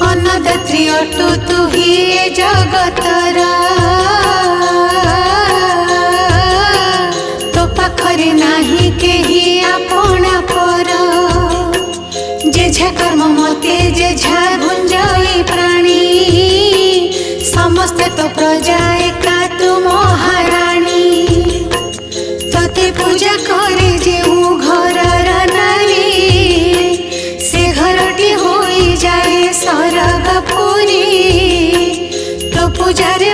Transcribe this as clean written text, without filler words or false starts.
अन्नदात्री अटु तु ही ए जगतरा तो पाखरे नाही केही आपणा पर जेझा कर्म मते जेझा गुंजई प्राणी समस्ते तो प्रजा एका तु महाराणी तते पूजा करे जे घरर नारी से घरटी होई जाए सरगपुरी तो पूजारे